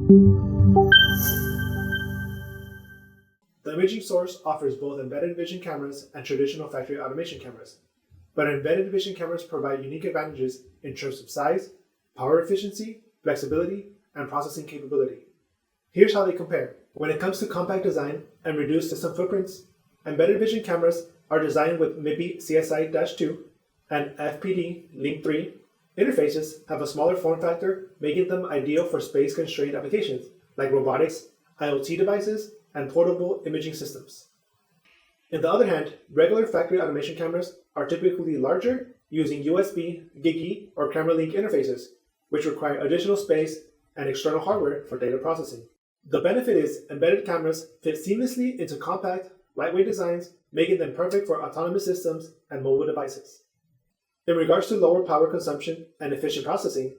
The imaging source offers both embedded vision cameras and traditional factory automation cameras, but embedded vision cameras provide unique advantages in terms of size, power efficiency, flexibility, and processing capability. Here's how they compare. When it comes to compact design and reduced system footprints, embedded vision cameras are designed with MIPI CSI-2 and FPD Link 3 interfaces have a smaller form factor, making them ideal for space-constrained applications like robotics, IoT devices, and portable imaging systems. On the other hand, regular factory automation cameras are typically larger, using USB, GigE, or camera link interfaces, which require additional space and external hardware for data processing. The benefit is embedded cameras fit seamlessly into compact, lightweight designs, making them perfect for autonomous systems and mobile devices. In regards to lower power consumption and efficient processing,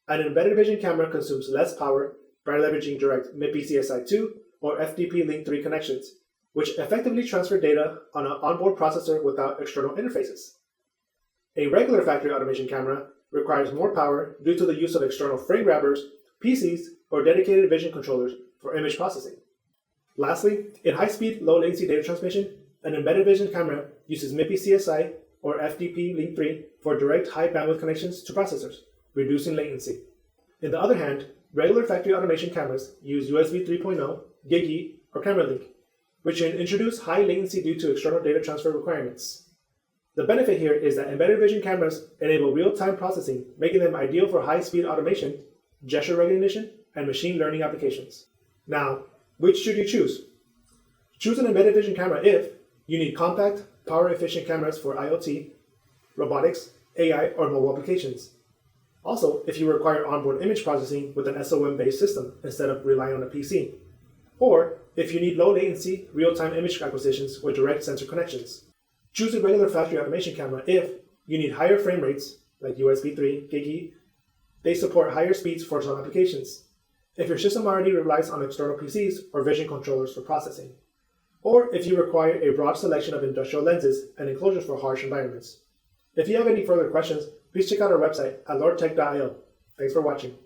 an embedded vision camera consumes less power by leveraging direct MIPI CSI-2 or FDP Link 3 connections, which effectively transfer data on an onboard processor without external interfaces. A regular factory automation camera requires more power due to the use of external frame grabbers, PCs, or dedicated vision controllers for image processing. Lastly, in high-speed, low-latency data transmission, an embedded vision camera uses MIPI CSI or FDP Link 3 for direct high-bandwidth connections to processors, reducing latency. On the other hand, regular factory automation cameras use USB 3.0, GigE, or camera link, which can introduce high latency due to external data transfer requirements. The benefit here is that embedded vision cameras enable real-time processing, making them ideal for high-speed automation, gesture recognition, and machine learning applications. Now, which should you choose? Choose an embedded vision camera if you need compact, power-efficient cameras for IoT, robotics, AI, or mobile applications. Also, if you require onboard image processing with an SOM-based system instead of relying on a PC. Or if you need low-latency, real-time image acquisitions with direct sensor connections. Choose a regular factory automation camera if you need higher frame rates, like USB 3, GigE. They support higher speeds for some applications. If your system already relies on external PCs or vision controllers for processing. Or if you require a broad selection of industrial lenses and enclosures for harsh environments. If you have any further questions, please check out our website at lordtech.io. Thanks for watching.